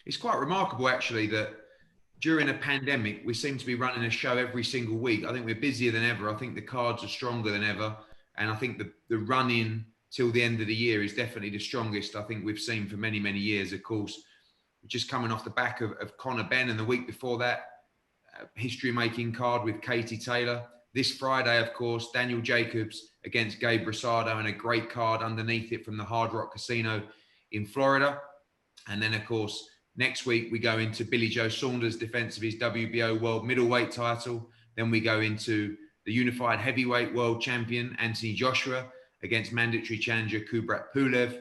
It's quite remarkable, actually, that during a pandemic, we seem to be running a show every single week. I think we're busier than ever. I think the cards are stronger than ever. And I think the run-in till the end of the year is definitely the strongest I think we've seen for many, many years. Of course, just coming off the back of Conor Benn, and the week before that, history-making card with Katie Taylor. This Friday, of course, Daniel Jacobs against Gabe Rosado, and a great card underneath it from the Hard Rock Casino in Florida. And then, of course, next week we go into Billy Joe Saunders' defense of his WBO world middleweight title. Then we go into the unified heavyweight world champion, Anthony Joshua, against mandatory challenger Dubois-Joyce.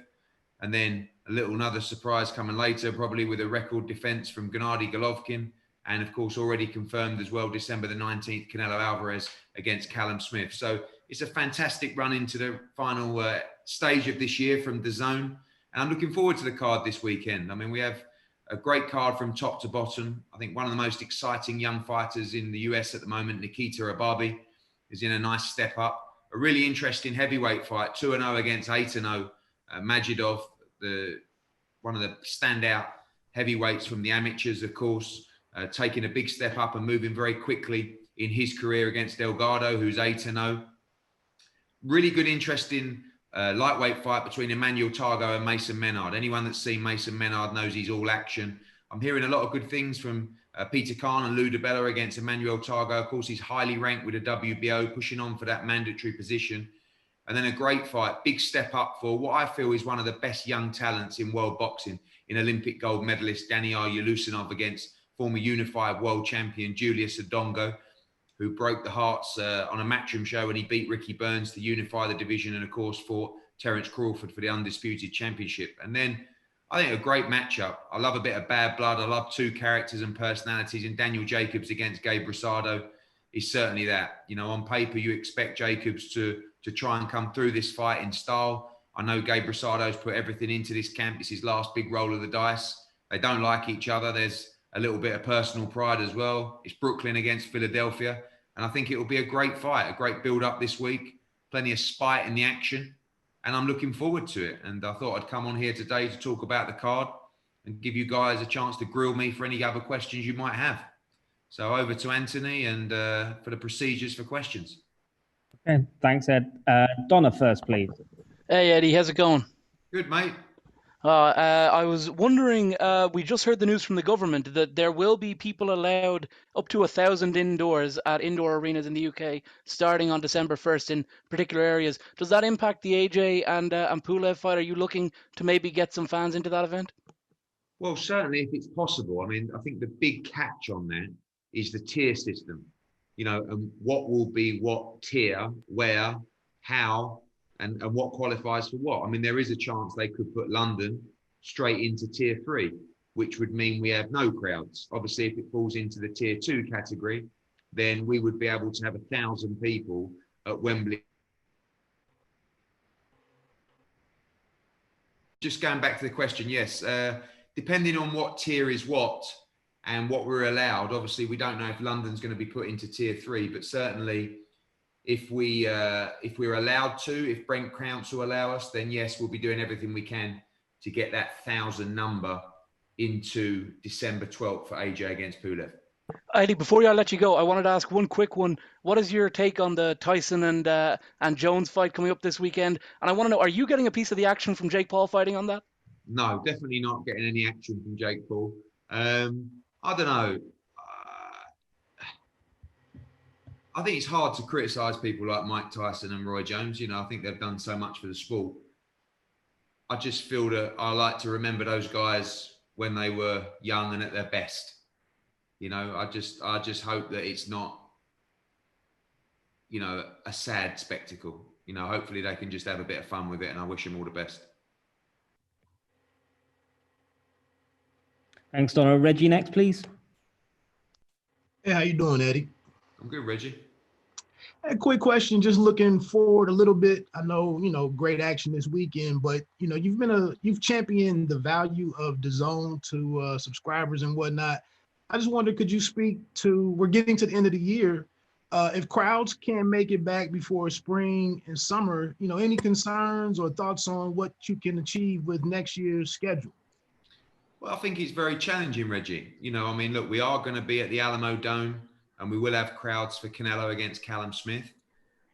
And then another surprise coming later, probably with a record defense from Gennady Golovkin. And of course, already confirmed as well, December the 19th, Canelo Alvarez against Callum-Smith. So it's a fantastic run into the final stage of this year from DAZN. And I'm looking forward to the card this weekend. I mean, we have a great card from top to bottom. I think one of the most exciting young fighters in the US at the moment, Nikita Ababi, is in a nice step up. A really interesting heavyweight fight, 2-0 against 8-0. Majidov, one of the standout heavyweights from the amateurs, of course, taking a big step up and moving very quickly in his career against Delgado, who's 8-0. Really good, interesting lightweight fight between Emmanuel Targo and Mason Menard. Anyone that's seen Mason Menard knows he's all action. I'm hearing a lot of good things from Peter Khan and Lou DiBella against Emmanuel Targo. Of course, he's highly ranked with a WBO, pushing on for that mandatory position. And then a great fight, big step up for what I feel is one of the best young talents in world boxing, in Olympic gold medalist Daniil Ulusinov against former unified world champion Julius Odongo, who broke the hearts on a Matchroom show when he beat Ricky Burns to unify the division, and of course fought Terence Crawford for the undisputed championship. And then I think a great matchup. I love a bit of bad blood. I love two characters and personalities, and Daniel Jacobs against Gabe Rosado is certainly that. You know, on paper, you expect Jacobs to try and come through this fight in style. I know Gabe Rosado's put everything into this camp. It's his last big roll of the dice. They don't like each other. There's a little bit of personal pride as well. It's Brooklyn against Philadelphia. And I think it will be a great fight, a great build-up this week. Plenty of spite in the action. And I'm looking forward to it. And I thought I'd come on here today to talk about the card and give you guys a chance to grill me for any other questions you might have. So over to Anthony and for the procedures for questions. Okay, thanks, Ed. Donna first, please. Hey, Eddie, how's it going? Good, mate. I was wondering, we just heard the news from the government that there will be people allowed up to 1,000 indoors at indoor arenas in the UK starting on December 1st in particular areas. Does that impact the AJ and Pulev fight? Are you looking to maybe get some fans into that event? Well, certainly if it's possible. I mean, I think the big catch on that is the tier system. You know, and what will be what tier, where, how, and what qualifies for what. I mean, there is a chance they could put London straight into tier 3, which would mean we have no crowds. Obviously, if it falls into the tier 2 category, then we would be able to have 1,000 people at Wembley. Just going back to the question, yes, depending on what tier is what and what we're allowed, obviously we don't know if London's going to be put into tier 3, but certainly if we're allowed to, if Brent Council allow us, then yes, we'll be doing everything we can to get that 1,000 number into December 12th for AJ against Pulev. Eddie, before I let you go, I wanted to ask one quick one. What is your take on the Tyson and Jones fight coming up this weekend? And I want to know, are you getting a piece of the action from Jake Paul fighting on that? No, definitely not getting any action from Jake Paul. I don't know. I think it's hard to criticise people like Mike Tyson and Roy Jones. You know, I think they've done so much for the sport. I just feel that I like to remember those guys when they were young and at their best. You know, I just hope that it's not, you know, a sad spectacle. You know, hopefully they can just have a bit of fun with it, and I wish them all the best. Thanks, Donna. Reggie next, please. Hey, how you doing, Eddie? I'm good, Reggie. A quick question, just looking forward a little bit. I know, you know, great action this weekend, but you know, you've championed the value of DAZN to subscribers and whatnot. I just wondered, could you speak to, we're getting to the end of the year, If crowds can't make it back before spring and summer, any concerns or thoughts on what you can achieve with next year's schedule? Well, I think it's very challenging, Reggie. I mean, look, we are going to be at the Alamo Dome, and we will have crowds for Canelo against Callum-Smith.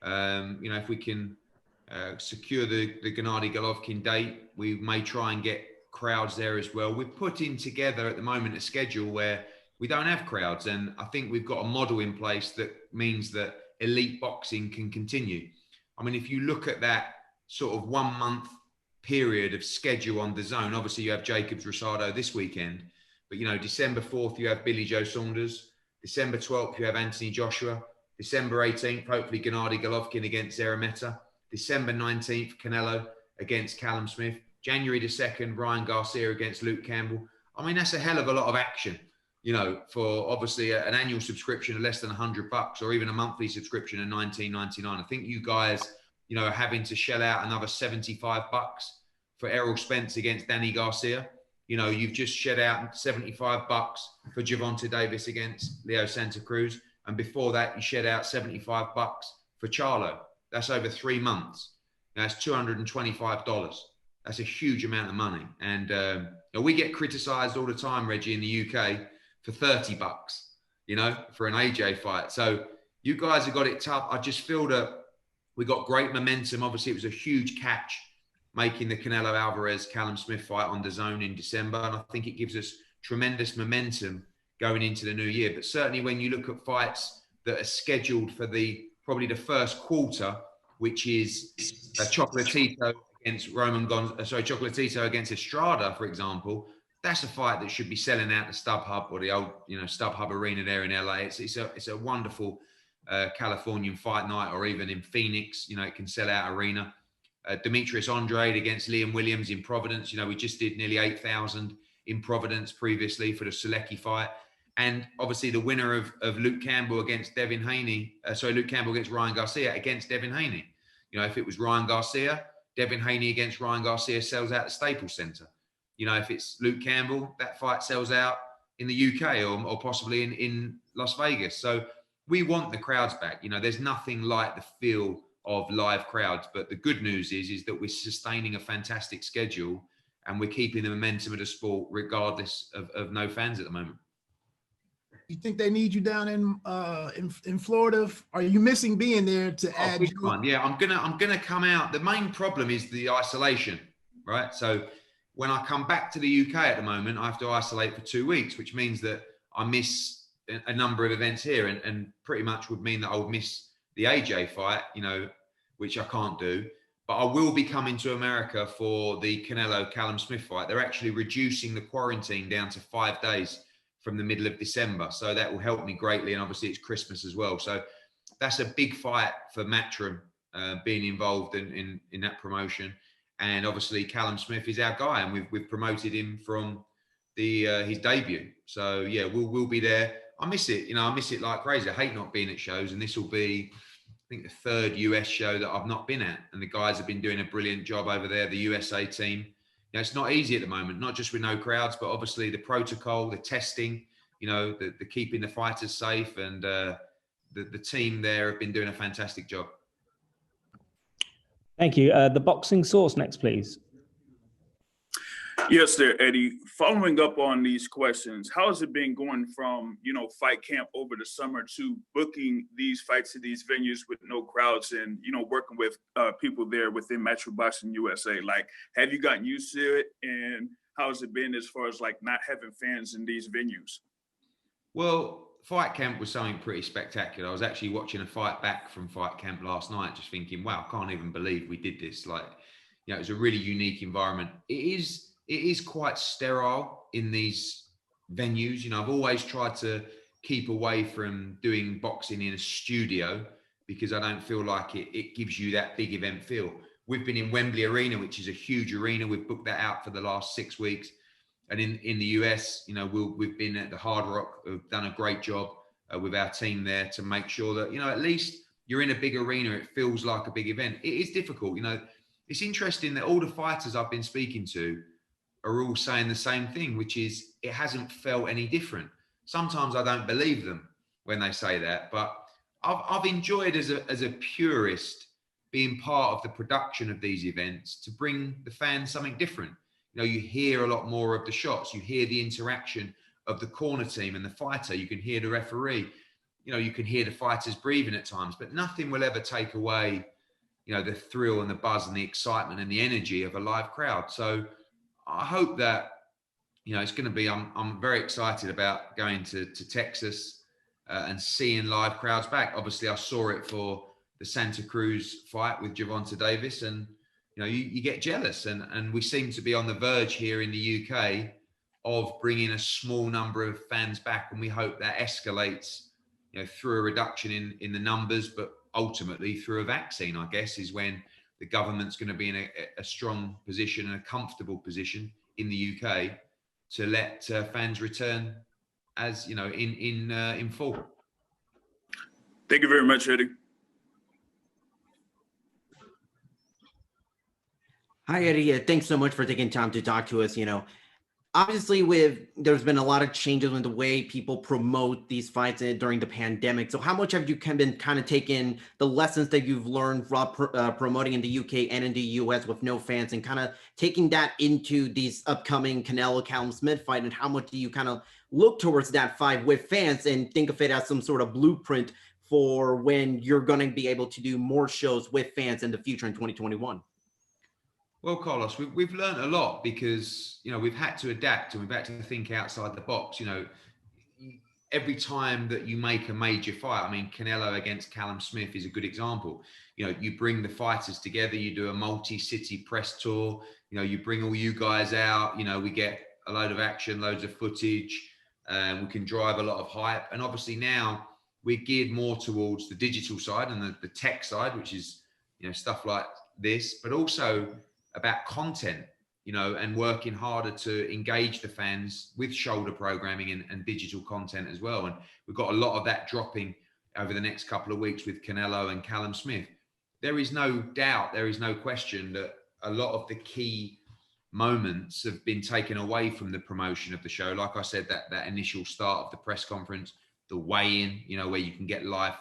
If we can secure the Gennady Golovkin date, we may try and get crowds there as well. We're putting together at the moment a schedule where we don't have crowds, and I think we've got a model in place that means that elite boxing can continue. I mean, if you look at that sort of 1 month period of schedule on DAZN, obviously you have Jacobs Rosado this weekend, but December 4th you have Billy Joe Saunders, December 12th you have Anthony Joshua, December 18th hopefully Gennady Golovkin against Zerameta, December 19th Canelo against Callum-Smith, January the 2nd Ryan Garcia against Luke Campbell. I mean, that's a hell of a lot of action, for obviously an annual subscription of less than $100 or even a monthly subscription of $19.99. I think you guys are having to shell out another $75 for Errol Spence against Danny Garcia. You've just shed out $75 for Gervonta Davis against Leo Santa Cruz. And before that, you shed out $75 for Charlo. That's over 3 months. That's $225. That's a huge amount of money. And we get criticized all the time, Reggie, in the UK for $30, for an AJ fight. So you guys have got it tough. I just feel that we got great momentum. Obviously, it was a huge catch making the Canelo Alvarez Callum-Smith fight on DAZN in December. And I think it gives us tremendous momentum going into the new year. But certainly when you look at fights that are scheduled for probably the first quarter, which is Chocolatito against Chocolatito against Estrada, for example, that's a fight that should be selling out the StubHub or the old, StubHub Arena there in LA. It's a wonderful Californian fight night, or even in Phoenix, it can sell out arena. Demetrius Andrade against Liam Williams in Providence. We just did nearly 8,000 in Providence previously for the Selecki fight. And obviously the winner of Luke Campbell against Devin Haney, Luke Campbell against Ryan Garcia against Devin Haney. If it was Ryan Garcia, Devin Haney against Ryan Garcia sells out the Staples Center. If it's Luke Campbell, that fight sells out in the UK or possibly in Las Vegas. So we want the crowds back. There's nothing like the feel of live crowds. But the good news is that we're sustaining a fantastic schedule and we're keeping the momentum of the sport regardless of no fans at the moment. You think they need you down in Florida? Are you missing being there to add? Big one. Yeah, I'm gonna come out. The main problem is the isolation, right? So when I come back to the UK at the moment, I have to isolate for 2 weeks, which means that I miss a number of events here, and pretty much would mean that I would miss the AJ fight, which I can't do. But I will be coming to America for the Canelo Callum-Smith fight. They're actually reducing the quarantine down to 5 days from the middle of December. So that will help me greatly. And obviously it's Christmas as well. So that's a big fight for Matchroom being involved in that promotion. And obviously Callum-Smith is our guy, and we've promoted him from his debut. So yeah, we'll be there. I miss it. I miss it like crazy. I hate not being at shows, and this will be, I think, the third US show that I've not been at. And the guys have been doing a brilliant job over there, the USA team. It's not easy at the moment, not just with no crowds, but obviously the protocol, the testing, the keeping the fighters safe, and the team there have been doing a fantastic job. Thank you. The boxing source next, please. Yes, there, Eddie. Following up on these questions, how has it been going from, fight camp over the summer to booking these fights at these venues with no crowds and, working with people there within Metro Boxing USA? Like, have you gotten used to it? And how has it been as far as not having fans in these venues? Well, fight camp was something pretty spectacular. I was actually watching a fight back from fight camp last night, just thinking, wow, I can't even believe we did this. It was a really unique environment. It is quite sterile in these venues. I've always tried to keep away from doing boxing in a studio because I don't feel like it gives you that big event feel. We've been in Wembley Arena, which is a huge arena. We've booked that out for the last 6 weeks. And in the US, we've been at the Hard Rock. We've done a great job with our team there to make sure that, at least you're in a big arena. It feels like a big event. It is difficult. It's interesting that all the fighters I've been speaking to are all saying the same thing, which is it hasn't felt any different. Sometimes I don't believe them when they say that, but I've enjoyed as a purist being part of the production of these events to bring the fans something different. You know, you hear a lot more of the shots, you hear the interaction of the corner team and the fighter, you can hear the referee, you know, you can hear the fighters breathing at times, but nothing will ever take away, you know, the thrill and the buzz and the excitement and the energy of a live crowd. So I hope that, you know, it's going to be, I'm very excited about going to Texas and seeing live crowds back. Obviously, I saw it for the Santa Cruz fight with Gervonta Davis, and, you know, you get jealous. And we seem to be on the verge here in the UK of bringing a small number of fans back. And we hope that escalates, you know, through a reduction in the numbers, but ultimately through a vaccine, I guess, is when the government's going to be in a strong position and a comfortable position in the UK to let fans return, as you know, in full. Thank you very much, Eddie. Hi, Eddie. Thanks so much for taking time to talk to us. You know, obviously, there's been a lot of changes in the way people promote these fights during the pandemic. So how much have you been kind of taking the lessons that you've learned from promoting in the UK and in the US with no fans and kind of taking that into these upcoming Canelo-Smith fight? And how much do you kind of look towards that fight with fans and think of it as some sort of blueprint for when you're going to be able to do more shows with fans in the future in 2021? Well, Carlos, we've learned a lot because, you know, we've had to adapt and we've had to think outside the box. You know, every time that you make a major fight, I mean, Canelo against Callum-Smith is a good example. You know, you bring the fighters together, you do a multi-city press tour, you know, you bring all you guys out, you know, we get a load of action, loads of footage, and we can drive a lot of hype. And obviously now we're geared more towards the digital side and the tech side, which is, you know, stuff like this, but also about content, you know, and working harder to engage the fans with shoulder programming and digital content as well. And we've got a lot of that dropping over the next couple of weeks with Canelo and Callum-Smith. There is no doubt, there is no question that a lot of the key moments have been taken away from the promotion of the show. Like I said, that initial start of the press conference, the weigh-in, you know, where you can get live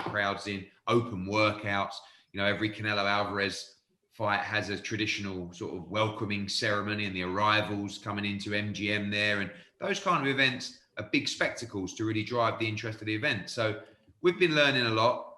crowds in, open workouts. You know, every Canelo Alvarez fight has a traditional sort of welcoming ceremony and the arrivals coming into MGM there. And those kind of events are big spectacles to really drive the interest of the event. So we've been learning a lot.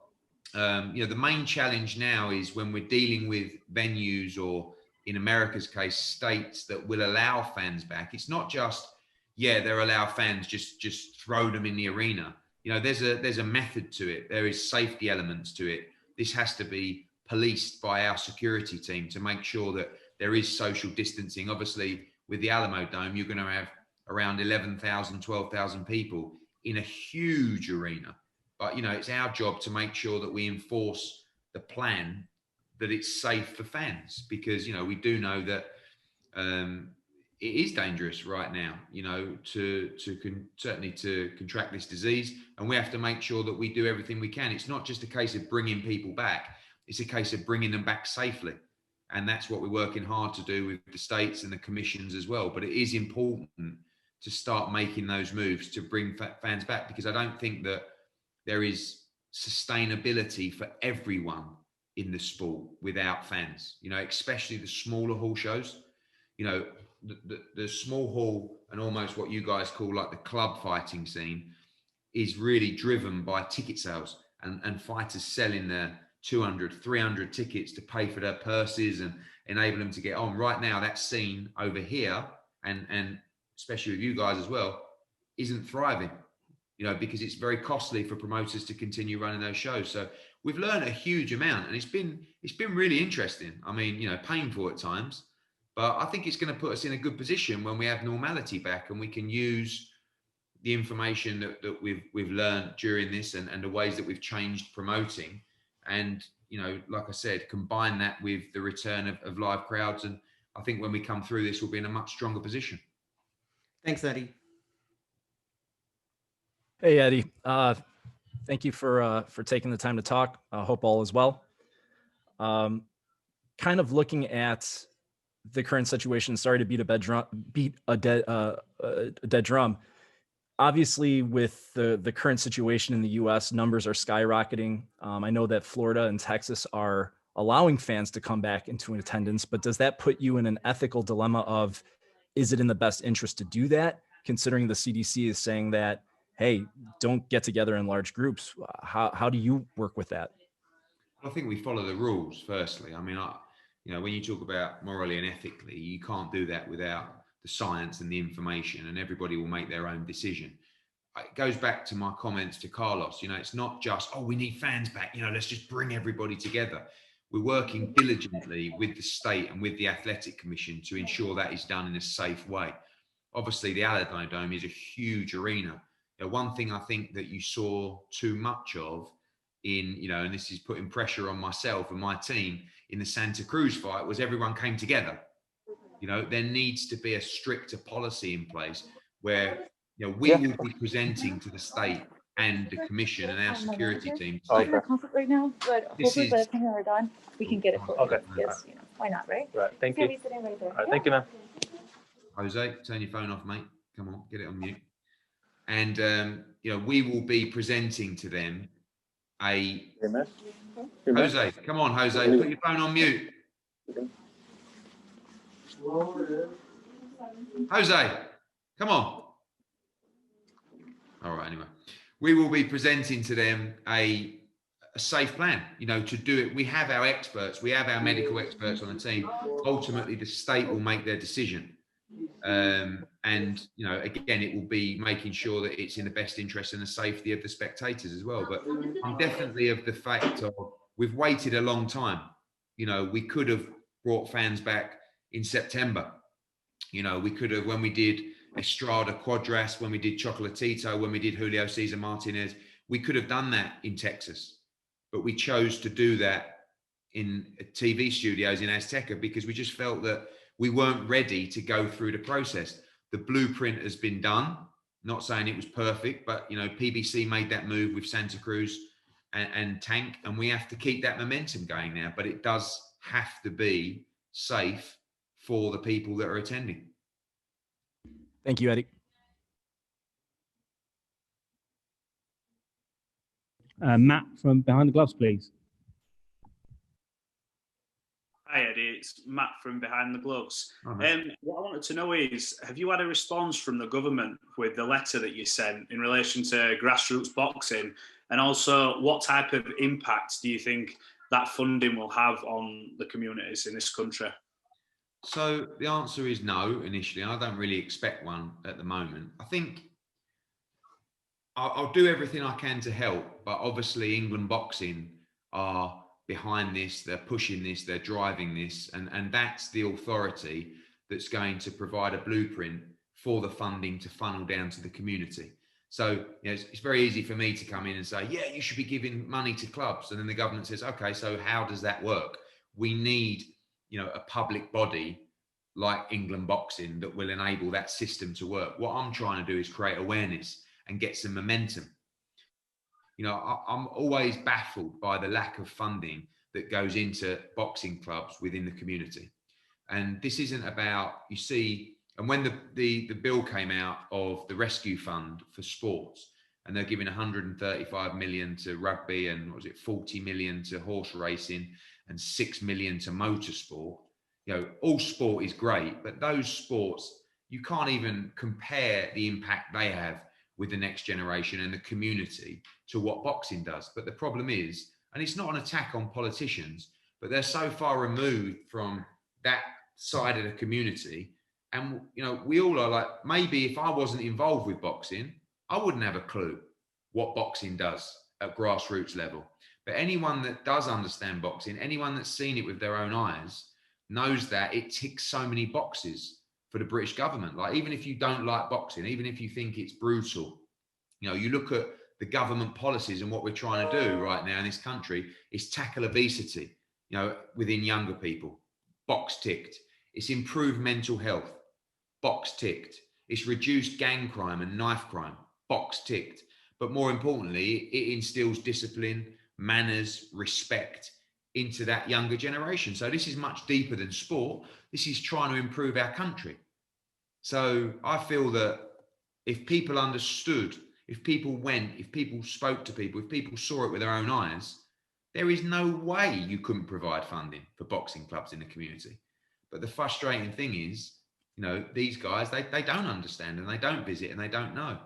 You know, the main challenge now is when we're dealing with venues or, in America's case, states that will allow fans back. It's not just, yeah, they'll allow fans, just throw them in the arena. You know, there's a method to it. There is safety elements to it. This has to be policed by our security team to make sure that there is social distancing. Obviously, with the Alamo Dome, you're going to have around 11,000, 12,000 people in a huge arena. But, you know, it's our job to make sure that we enforce the plan, that it's safe for fans, because, you know, we do know that it is dangerous right now, you know, certainly to contract this disease. And we have to make sure that we do everything we can. It's not just a case of bringing people back. It's a case of bringing them back safely. And that's what we're working hard to do with the states and the commissions as well. But it is important to start making those moves to bring fans back, because I don't think that there is sustainability for everyone in the sport without fans, you know, especially the smaller hall shows. You know, the small hall and almost what you guys call like the club fighting scene is really driven by ticket sales and fighters selling their 200, 300 tickets to pay for their purses and enable them to get on. Right now, that scene over here, and especially with you guys as well, isn't thriving, you know, because it's very costly for promoters to continue running those shows. So we've learned a huge amount, and it's been really interesting. I mean, you know, painful at times, but I think it's going to put us in a good position when we have normality back and we can use the information that we've learned during this and the ways that we've changed promoting. And, you know, like I said, combine that with the return of live crowds. And I think when we come through this, we'll be in a much stronger position. Thanks, Eddie. Hey, Eddie. Thank you for taking the time to talk. I hope all is well. Kind of looking at the current situation. Sorry to beat a dead drum. obviously, with the current situation in the U.S., numbers are skyrocketing. I know that Florida and Texas are allowing fans to come back into attendance, but does that put you in an ethical dilemma of, is it in the best interest to do that, considering the CDC is saying that, hey, don't get together in large groups? How do you work with that? I think we follow the rules, firstly. I mean, when you talk about morally and ethically, you can't do that without the science and the information, and everybody will make their own decision. It goes back to my comments to Carlos. It's not just, we need fans back. Let's just bring everybody together. We're working diligently with the state and with the Athletic Commission to ensure that is done in a safe way. Obviously, the Aladome is a huge arena. One thing I think that you saw too much of and this is putting pressure on myself and my team in the Santa Cruz fight, was everyone came together. There needs to be a stricter policy in place where we will be presenting to the state and the commission and our security team. We're in conflict right now, but hopefully by the time we're done, we can get it for Okay. Yes, why not, right? Right. Thank He's you. gonna be sitting right there. All right. Thank you, man. Jose, turn your phone off, mate. Come on, get it on mute. And we will be presenting to them Jose, come on, Jose, put your phone on mute. Jose, come on. All right, anyway. We will be presenting to them a safe plan, to do it. We have our experts, we have our medical experts on the team. Ultimately, the state will make their decision. And again, it will be making sure that it's in the best interest and the safety of the spectators as well. But I'm definitely of the fact of, we've waited a long time. We could have brought fans back in September. We could have, when we did Estrada Quadras, when we did Chocolatito, when we did Julio Cesar Martinez, we could have done that in Texas, but we chose to do that in TV studios in Azteca because we just felt that we weren't ready to go through the process. The blueprint has been done. Not saying it was perfect, but PBC made that move with Santa Cruz and Tank, and we have to keep that momentum going now. But it does have to be safe for the people that are attending. Thank you, Eddie. Matt from Behind the Gloves, please. Hi Eddie, it's Matt from Behind the Gloves. Oh, what I wanted to know is, have you had a response from the government with the letter that you sent in relation to grassroots boxing? And also, what type of impact do you think that funding will have on the communities in this country? So the answer is no, initially. I don't really expect one at the moment. I think I'll do everything I can to help, but obviously England Boxing are behind this, they're pushing this, they're driving this, and that's the authority that's going to provide a blueprint for the funding to funnel down to the community. So it's very easy for me to come in and say, yeah, you should be giving money to clubs. And then the government says, okay, so how does that work? We need a public body like England Boxing that will enable that system to work. What I'm trying to do is create awareness and get some momentum. I'm always baffled by the lack of funding that goes into boxing clubs within the community. And this isn't about, and when the bill came out of the rescue fund for sports, and they're giving 135 million to rugby and 40 million to horse racing and 6 million to motorsport. All sport is great, but those sports, you can't even compare the impact they have with the next generation and the community to what boxing does. But the problem is, and it's not an attack on politicians, but they're so far removed from that side of the community. And, we all are like, maybe if I wasn't involved with boxing, I wouldn't have a clue what boxing does at grassroots level. But anyone that does understand boxing, anyone that's seen it with their own eyes, knows that it ticks so many boxes for the British government. Like, even if you don't like boxing, even if you think it's brutal, you look at the government policies and what we're trying to do right now in this country is tackle obesity, within younger people. Box ticked. It's improved mental health. Box ticked. It's reduced gang crime and knife crime. Box ticked. But more importantly, it instills discipline, manners, respect into that younger generation. So this is much deeper than sport. This is trying to improve our country. So I feel that if people understood, if people went, if people spoke to people, if people saw it with their own eyes, there is no way you couldn't provide funding for boxing clubs in the community. But the frustrating thing is, you know, these guys, they don't understand and they don't visit and they don't know.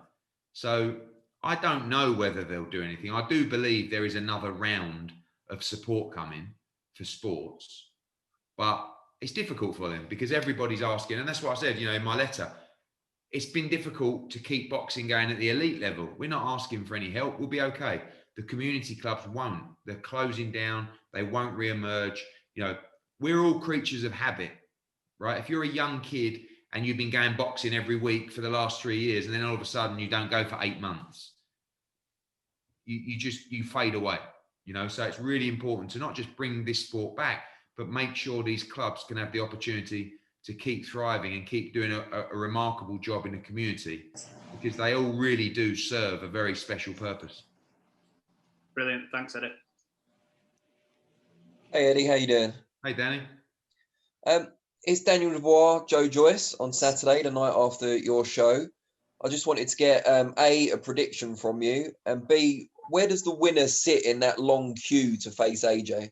So I don't know whether they'll do anything. I do believe there is another round of support coming for sports, but it's difficult for them because everybody's asking. And that's what I said, you know, in my letter, it's been difficult to keep boxing going at the elite level. We're not asking for any help. We'll be okay. The community clubs won't. They're closing down. They won't reemerge. You know, we're all creatures of habit, right? If you're a young kid and you've been going boxing every week for the last 3 years, and then all of a sudden you don't go for 8 months, you fade away, you know? So it's really important to not just bring this sport back, but make sure these clubs can have the opportunity to keep thriving and keep doing a remarkable job in the community, because they all really do serve a very special purpose. Brilliant. Thanks, Eddie. Hey, Eddie, how you doing? Hey, Danny. It's Daniel Dubois, Joe-Joyce on Saturday, the night after your show. I just wanted to get A prediction from you, and B, where does the winner sit in that long queue to face AJ?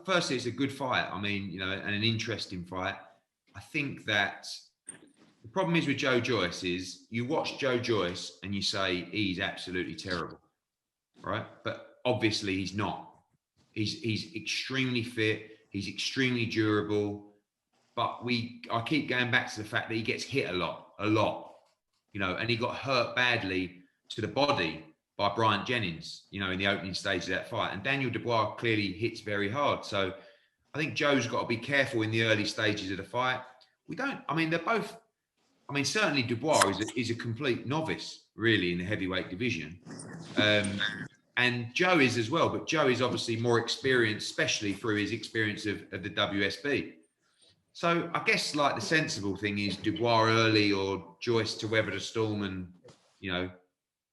Firstly, it's a good fight. I mean, you know, and an interesting fight. I think that the problem is with Joe-Joyce is you watch Joe-Joyce and you say he's absolutely terrible, right? But obviously he's not. He's extremely fit. He's extremely durable. But I keep going back to the fact that he gets hit a lot, you know, and he got hurt badly to the body by Bryant Jennings, you know, in the opening stage of that fight. And Daniel Dubois clearly hits very hard. So I think Joe's got to be careful in the early stages of the fight. They're both, certainly Dubois is a complete novice, really, in the heavyweight division. And Joe is as well, but Joe is obviously more experienced, especially through his experience of the WSB. So I guess like the sensible thing is Dubois early or Joyce to weather the storm and, you know,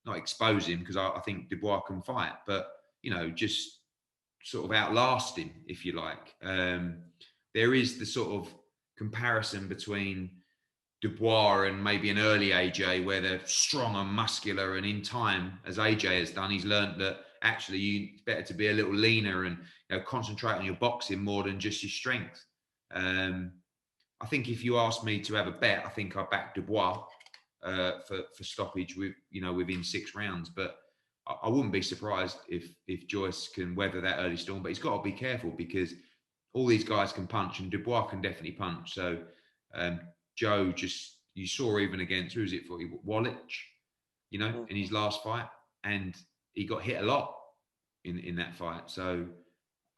not expose him, because I think Dubois can fight, but, you know, just sort of outlast him, if you like. There is the sort of comparison between Dubois and maybe an early AJ, where they're strong and muscular, and in time, as AJ has done, he's learned that actually it's better to be a little leaner and, you know, concentrate on your boxing more than just your strength. I think if you ask me to have a bet, I think I back Dubois for stoppage within 6 rounds. But I wouldn't be surprised if Joyce can weather that early storm. But he's got to be careful because all these guys can punch, and Dubois can definitely punch. So Joe, you saw even against, who was it for? Wallach, you know, in his last fight, and he got hit a lot in that fight. So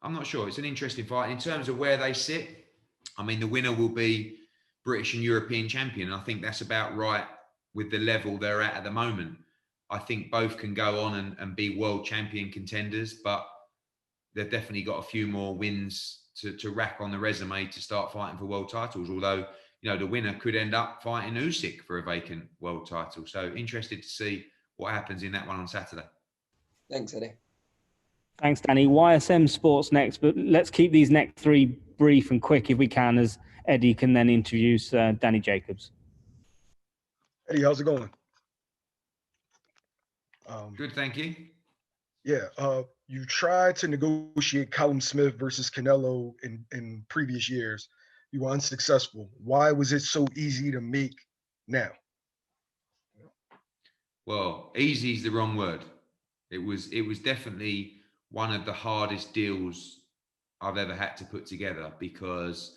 I'm not sure. It's an interesting fight. In terms of where they sit, I mean, the winner will be British and European champion. And I think that's about right with the level they're at the moment. I think both can go on and be world champion contenders, but they've definitely got a few more wins to rack on the resume to start fighting for world titles. Although, you know, the winner could end up fighting Usyk for a vacant world title. So interested to see what happens in that one on Saturday. Thanks, Eddie. Thanks, Danny. YSM Sports next, but let's keep these next 3 brief and quick if we can, as Eddie can then introduce Danny Jacobs. Eddie, how's it going? Good, thank you. Yeah, you tried to negotiate Canelo-Smith versus Canelo in previous years. You were unsuccessful. Why was it so easy to make now? Well, easy is the wrong word. It was definitely one of the hardest deals I've ever had to put together because,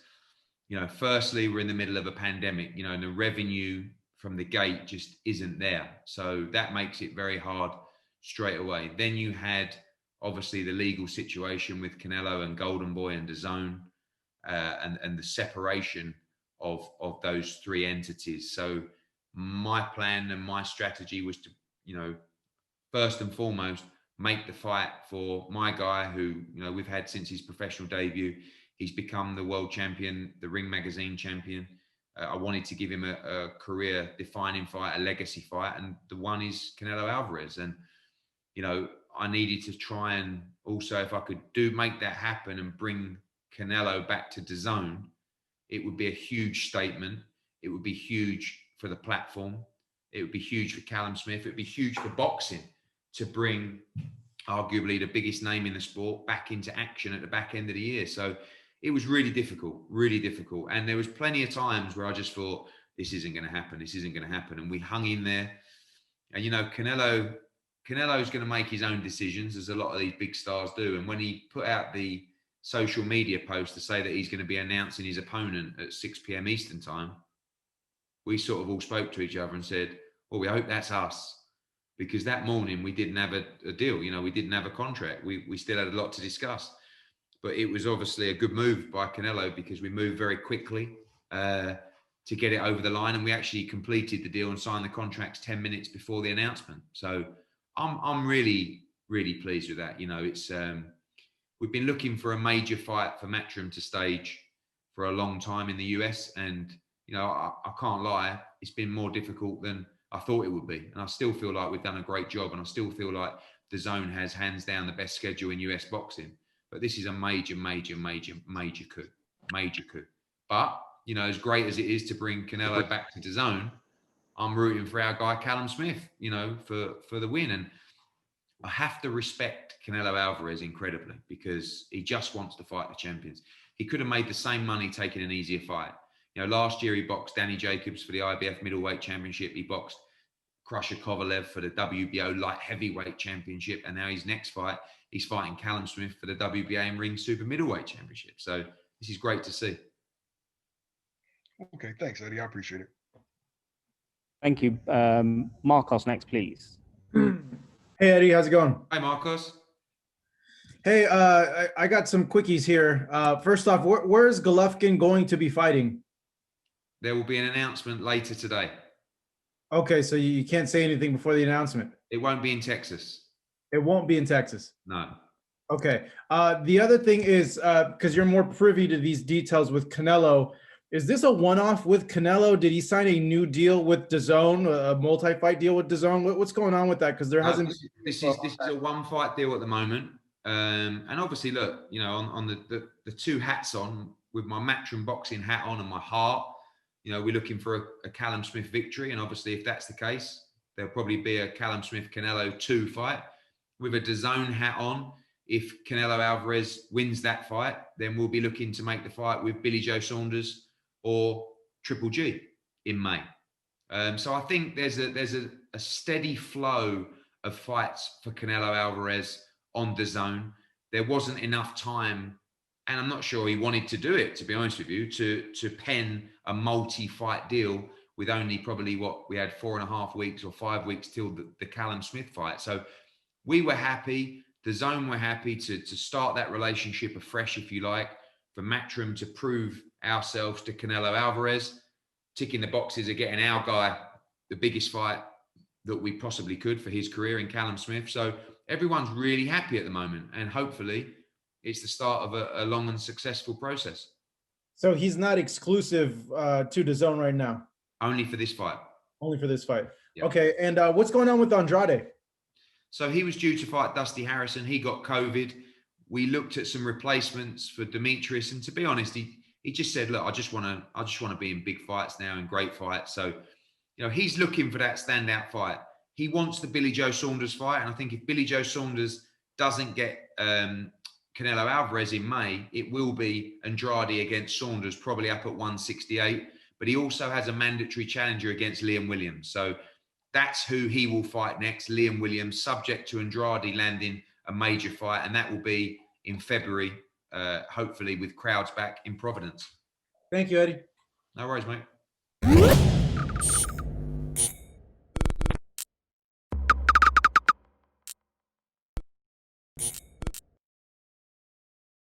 you know, firstly, we're in the middle of a pandemic, you know, and the revenue from the gate just isn't there. So that makes it very hard straight away. Then you had obviously the legal situation with Canelo and Golden Boy and DAZN, and the separation of those 3 entities. So my plan and my strategy was to, you know, first and foremost, make the fight for my guy who, you know, we've had since his professional debut. He's become the world champion, the Ring Magazine champion. I wanted to give him a career-defining fight, a legacy fight, and the one is Canelo Alvarez. And, you know, I needed to try and also, if I could make that happen and bring Canelo back to DAZN, it would be a huge statement. It would be huge for the platform. It would be huge for Callum-Smith. It would be huge for boxing to bring arguably the biggest name in the sport back into action at the back end of the year. So it was really difficult, really difficult. And there was plenty of times where I just thought, this isn't going to happen. This isn't going to happen. And we hung in there. And, you know, Canelo's going to make his own decisions, as a lot of these big stars do. And when he put out the social media post to say that he's going to be announcing his opponent at 6 p.m. Eastern time, we sort of all spoke to each other and said, well, we hope that's us. Because that morning we didn't have a deal. You know, we didn't have a contract. We still had a lot to discuss. But it was obviously a good move by Canelo, because we moved very quickly to get it over the line. And we actually completed the deal and signed the contracts 10 minutes before the announcement. So I'm really, really pleased with that. You know, it's we've been looking for a major fight for Matchroom to stage for a long time in the US. And, you know, I can't lie, it's been more difficult than I thought it would be. And I still feel like we've done a great job. And I still feel like DAZN has hands down the best schedule in US boxing. But this is a major, major, major, major coup. Major coup. But, you know, as great as it is to bring Canelo back to DAZN, I'm rooting for our guy Callum-Smith, you know, for the win. And I have to respect Canelo Alvarez incredibly, because he just wants to fight the champions. He could have made the same money taking an easier fight. You know, last year he boxed Danny Jacobs for the IBF middleweight championship. He boxed Crusher Kovalev for the WBO light heavyweight championship. And now his next fight, he's fighting Callum-Smith for the WBA and ring super middleweight championship. So this is great to see. Okay, thanks, Eddie. I appreciate it. Thank you. Marcos next, please. Hey, Eddie, how's it going? Hi, Marcos. Hey, I got some quickies here. First off, where is Golovkin going to be fighting? There will be an announcement later today. Okay, so you can't say anything before the announcement. It won't be in Texas. It won't be in Texas. No. Okay. The other thing is, because you're more privy to these details with Canelo, is this a one-off with Canelo? Did he sign a new deal with DAZN, a multi-fight deal with DAZN? What's going on with that? Because there hasn't. This is a one-fight deal at the moment, and obviously, look, you know, on the two hats on, with my Matchroom boxing hat on and my heart, you know, we're looking for a Callum-Smith victory, and obviously, if that's the case, there'll probably be a Callum-Smith-Canelo 2 fight. With a DAZN hat on, if Canelo Alvarez wins that fight, then we'll be looking to make the fight with Billy Joe Saunders or Triple G in May. So I think there's a steady flow of fights for Canelo Alvarez on DAZN. There wasn't enough time, and I'm not sure he wanted to do it, to be honest with you, to pen a multi-fight deal with only probably what we had 4.5 weeks or 5 weeks till the Callum-Smith fight. So we were happy, DAZN were happy to start that relationship afresh, if you like, for Matchroom to prove ourselves to Canelo Alvarez, ticking the boxes of getting our guy the biggest fight that we possibly could for his career in Callum-Smith. So everyone's really happy at the moment, and hopefully it's the start of a long and successful process. So he's not exclusive to DAZN right now? Only for this fight. Only for this fight. Yeah. Okay, and what's going on with Andrade? So he was due to fight Dusty Harrison. He got COVID. We looked at some replacements for Demetrius, and to be honest, he just said, "Look, I just want to be in big fights now, in great fights." So, you know, he's looking for that standout fight. He wants the Billy Joe Saunders fight, and I think if Billy Joe Saunders doesn't get Canelo Alvarez in May, it will be Andrade against Saunders, probably up at 168. But he also has a mandatory challenger against Liam Williams. So that's who he will fight next, Liam Williams, subject to Andrade landing a major fight. And that will be in February, hopefully with crowds back in Providence. Thank you, Eddie. No worries, mate.